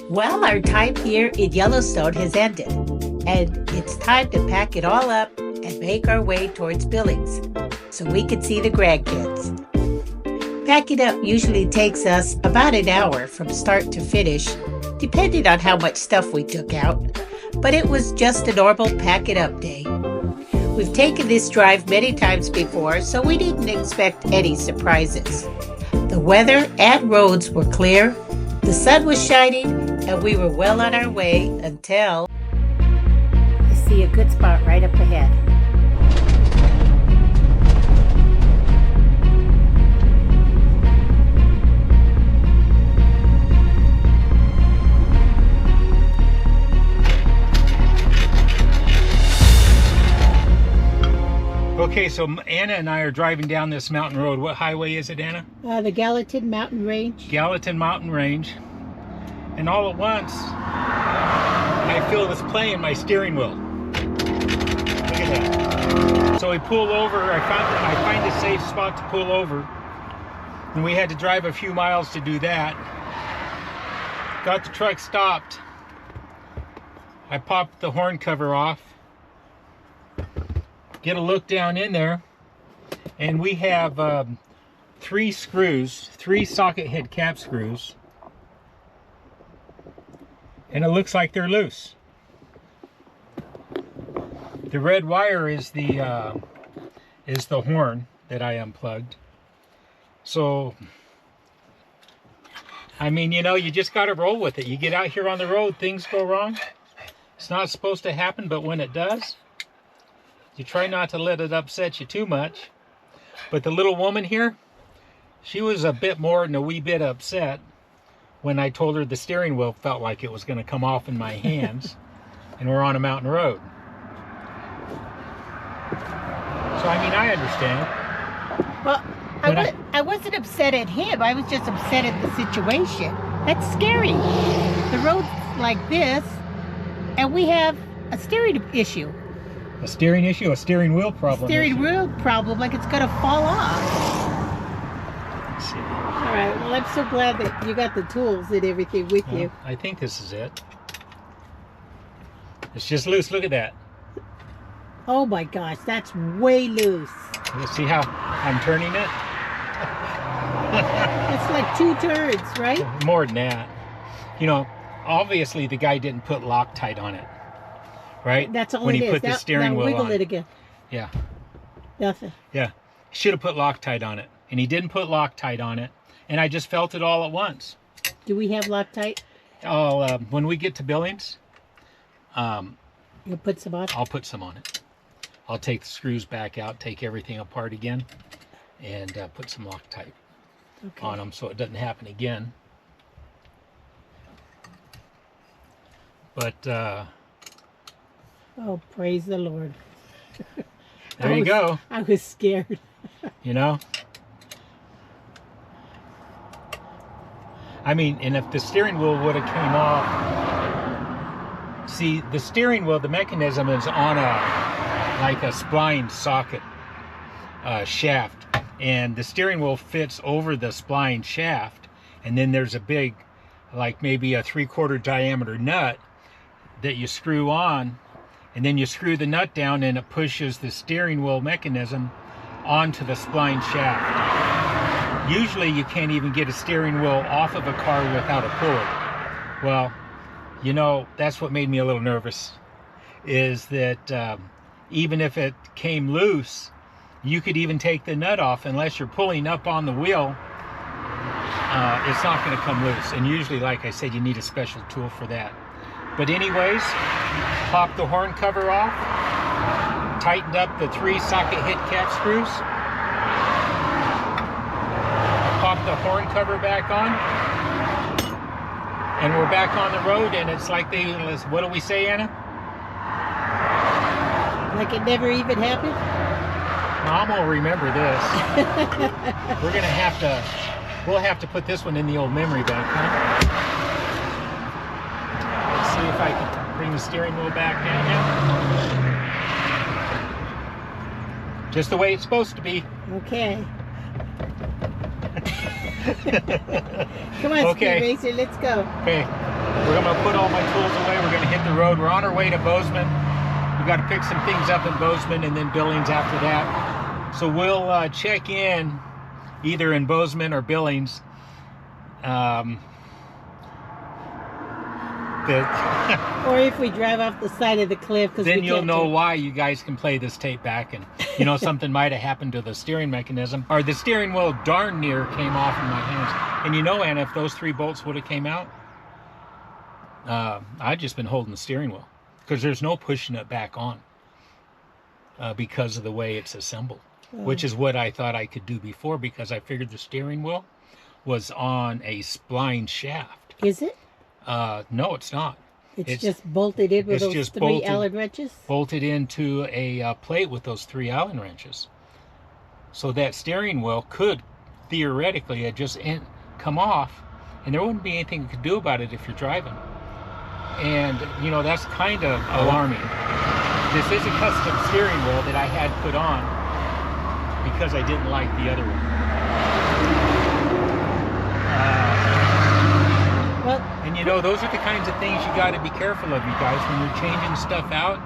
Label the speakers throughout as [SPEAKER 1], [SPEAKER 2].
[SPEAKER 1] Well, our time here in Yellowstone has ended, and it's time to pack it all up and make our way towards Billings so we can see the grandkids. Packing up usually takes us about an hour from start to finish, depending on how much stuff we took out, but it was just a normal pack it up day. We've taken this drive many times before, so we didn't expect any surprises. The weather and roads were clear, the sun was shining, and we were well on our way until I see a good spot right up ahead.
[SPEAKER 2] Okay, so Anna and I are driving down this mountain road. What highway is it, Anna?
[SPEAKER 1] The Gallatin Mountain Range.
[SPEAKER 2] Gallatin Mountain Range. And all at once, I feel this play in my steering wheel. Look at that. So we pull over. I find a safe spot to pull over. And we had to drive a few miles to do that. Got the truck stopped. I popped the horn cover off. Get a look down in there, and we have 3 screws, 3 socket head cap screws, and it looks like they're loose. The red wire is the horn that I unplugged. So, I mean, you know, you just got to roll with it. You get out here on the road, things go wrong. It's not supposed to happen, but when it does, you try not to let it upset you too much. But the little woman here, she was a bit more than a wee bit upset when I told her the steering wheel felt like it was going to come off in my hands and we're on a mountain road. So, I mean, I understand.
[SPEAKER 1] Well, I wasn't upset at him. I was just upset at the situation. That's scary. The road's like this, and we have a steering issue.
[SPEAKER 2] A steering issue? A steering wheel problem?
[SPEAKER 1] Steering wheel problem, like it's gonna fall off.
[SPEAKER 2] Let's see.
[SPEAKER 1] All right, well, I'm so glad that you got the tools and everything with you.
[SPEAKER 2] I think this is it. It's just loose. Look at that.
[SPEAKER 1] Oh my gosh, that's way loose.
[SPEAKER 2] You see how I'm turning it?
[SPEAKER 1] It's like 2 turns, right?
[SPEAKER 2] More than that. You know, obviously the guy didn't put Loctite on it. Right?
[SPEAKER 1] That's all
[SPEAKER 2] when
[SPEAKER 1] it
[SPEAKER 2] he
[SPEAKER 1] is.
[SPEAKER 2] put the steering wheel
[SPEAKER 1] wiggle
[SPEAKER 2] on.
[SPEAKER 1] it again.
[SPEAKER 2] Yeah.
[SPEAKER 1] Nothing.
[SPEAKER 2] Yeah. He should have put Loctite on it. And he didn't put Loctite on it. And I just felt it all at once.
[SPEAKER 1] Do we have Loctite?
[SPEAKER 2] When we get to Billings,
[SPEAKER 1] You'll put some on?
[SPEAKER 2] I'll put some on it. I'll take the screws back out, take everything apart again, and put some Loctite on them so it doesn't happen again. But
[SPEAKER 1] oh, praise the Lord.
[SPEAKER 2] there you go.
[SPEAKER 1] I was scared.
[SPEAKER 2] You know? I mean, and if the steering wheel would have came off, see, the steering wheel, the mechanism is on like a spline socket shaft, and the steering wheel fits over the spline shaft, and then there's a big, like maybe a 3/4 diameter nut that you screw on, and then you screw the nut down and it pushes the steering wheel mechanism onto the spline shaft. Usually you can't even get a steering wheel off of a car without a pulley. Well, you know, that's what made me a little nervous, is that even if it came loose, you could even take the nut off. Unless you're pulling up on the wheel, it's not going to come loose. And usually, like I said, you need a special tool for that. But anyways, popped the horn cover off, tightened up the 3 socket head cap screws, popped the horn cover back on, and we're back on the road, and it's like what do we say, Anna?
[SPEAKER 1] Like it never even happened?
[SPEAKER 2] Well, I'm gonna remember this. We'll have to put this one in the old memory bank, huh? Let's see if I can bring the steering wheel back down now. Just the way it's supposed to be.
[SPEAKER 1] Okay. Come on,
[SPEAKER 2] Okay.
[SPEAKER 1] Speed Racer, let's go.
[SPEAKER 2] Okay. We're going to put all my tools away. We're going to hit the road. We're on our way to Bozeman. We've got to pick some things up in Bozeman and then Billings after that. So we'll check in either in Bozeman or Billings.
[SPEAKER 1] Or if we drive off the side of the cliff, because
[SPEAKER 2] then you'll know why you guys can play this tape back, and you know something might have happened to the steering mechanism, or the steering wheel darn near came off in my hands. And you know, Anna, if those 3 bolts would have came out, I'd just been holding the steering wheel, because there's no pushing it back on because of the way it's assembled, which is what I thought I could do before, because I figured the steering wheel was on a spline shaft.
[SPEAKER 1] Is it?
[SPEAKER 2] No, it's not.
[SPEAKER 1] It's just bolted in with those 3 Allen wrenches?
[SPEAKER 2] Bolted into a plate with those 3 Allen wrenches. So that steering wheel could theoretically just come off, and there wouldn't be anything you could do about it if you're driving. And, you know, that's kind of alarming. This is a custom steering wheel that I had put on because I didn't like the other one. And you know, those are the kinds of things you got to be careful of, you guys, when you're changing stuff out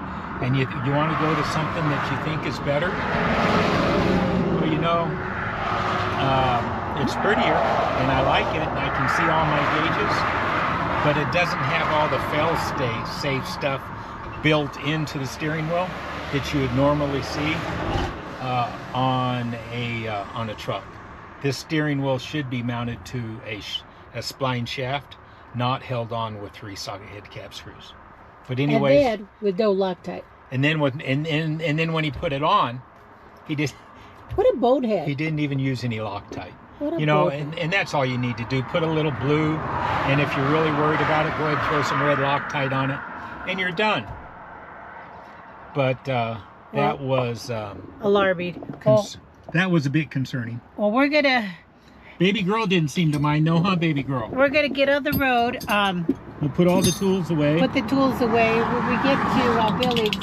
[SPEAKER 2] and you want to go to something that you think is better. Well, you know, it's prettier and I like it and I can see all my gauges, but it doesn't have all the fail-safe stuff built into the steering wheel that you would normally see on a truck. This steering wheel should be mounted to a spline shaft, not held on with 3 socket head cap screws. But anyways,
[SPEAKER 1] and then with no Loctite.
[SPEAKER 2] And then then when he put it on, he did.
[SPEAKER 1] What a bonehead!
[SPEAKER 2] He didn't even use any Loctite.
[SPEAKER 1] What a
[SPEAKER 2] you know, and that's all you need to do. Put a little blue, and if you're really worried about it, go ahead and throw some red Loctite on it, and you're done. But that was
[SPEAKER 1] alarming.
[SPEAKER 2] That was a bit concerning.
[SPEAKER 1] Well, we're gonna.
[SPEAKER 2] Baby girl didn't seem to mind, no, huh, baby girl?
[SPEAKER 1] We're gonna get on the road.
[SPEAKER 2] We'll put all the tools away.
[SPEAKER 1] Put the tools away. When we get to Billings,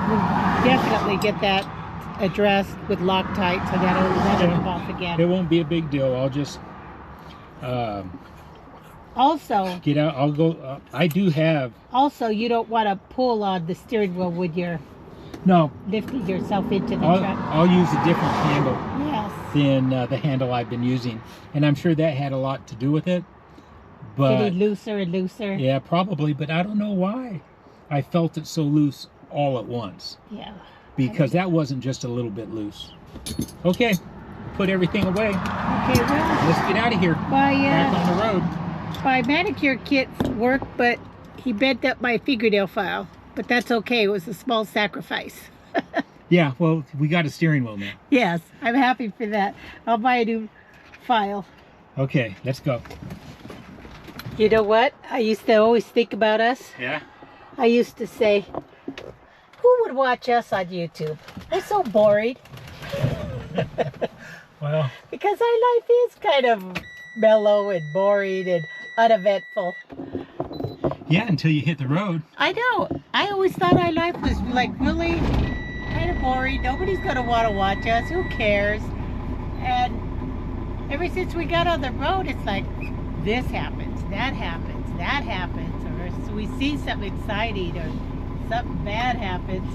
[SPEAKER 1] we'll definitely get that addressed with Loctite, so that'll come off again.
[SPEAKER 2] It won't be a big deal. I'll just
[SPEAKER 1] also
[SPEAKER 2] get out. I'll go. I do have.
[SPEAKER 1] Also, you don't want to pull on the steering wheel when you're lifting yourself into the truck.
[SPEAKER 2] I'll use a different handle.
[SPEAKER 1] Yes.
[SPEAKER 2] Than the handle I've been using, and I'm sure that had a lot to do with it. But
[SPEAKER 1] getting looser and looser.
[SPEAKER 2] Yeah, probably, but I don't know why I felt it so loose all at once.
[SPEAKER 1] Yeah.
[SPEAKER 2] Because that wasn't just a little bit loose. Okay, put everything away.
[SPEAKER 1] Okay, well,
[SPEAKER 2] let's get out of here. Back on the road.
[SPEAKER 1] My manicure kit worked, but he bent up my fingernail file. But that's okay. It was a small sacrifice.
[SPEAKER 2] Yeah, well, we got a steering wheel now.
[SPEAKER 1] Yes, I'm happy for that. I'll buy a new file.
[SPEAKER 2] Okay, let's go.
[SPEAKER 1] You know what? I used to always think about us.
[SPEAKER 2] Yeah?
[SPEAKER 1] I used to say, who would watch us on YouTube? We're so boring.
[SPEAKER 2] Well.
[SPEAKER 1] Because our life is kind of mellow and boring and uneventful.
[SPEAKER 2] Yeah, until you hit the road.
[SPEAKER 1] I know. I always thought our life was like really kind of boring. Nobody's going to want to watch us. Who cares? And ever since we got on the road, it's like this happens, that happens, that happens. Or we see something exciting or something bad happens.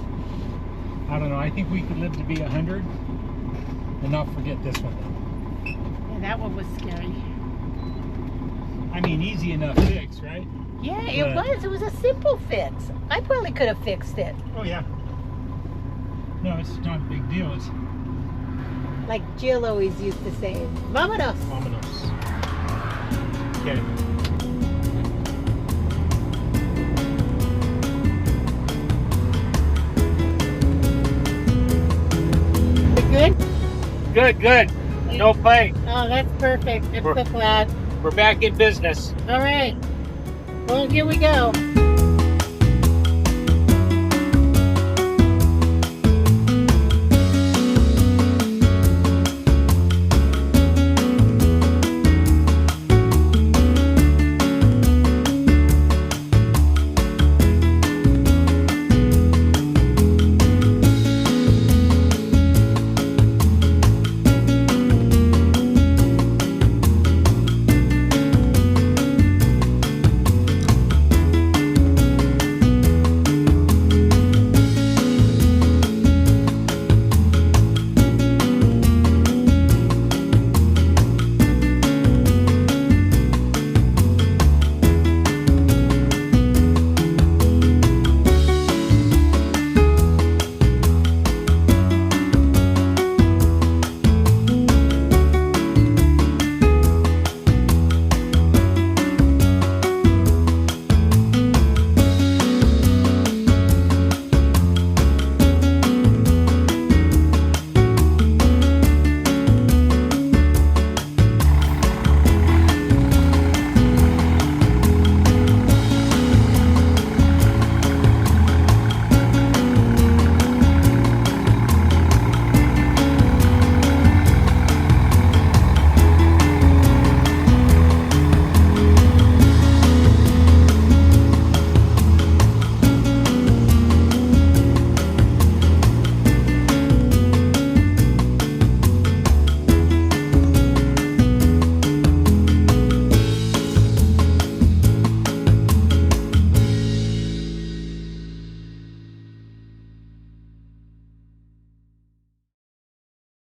[SPEAKER 2] I don't know. I think we could live to be 100 and not forget this one.
[SPEAKER 1] Yeah, that one was scary.
[SPEAKER 2] I mean, easy enough fix, right?
[SPEAKER 1] Yeah, it was. It was a simple fix. I probably could have fixed it.
[SPEAKER 2] Oh, yeah. No, it's not a big deal. It's
[SPEAKER 1] like Jill always used to say, Vámonos.
[SPEAKER 2] Vámonos. Okay.
[SPEAKER 1] Good?
[SPEAKER 2] Good. No fight.
[SPEAKER 1] Oh, that's perfect. I'm so glad.
[SPEAKER 2] We're back in business.
[SPEAKER 1] All right. Well, here we go.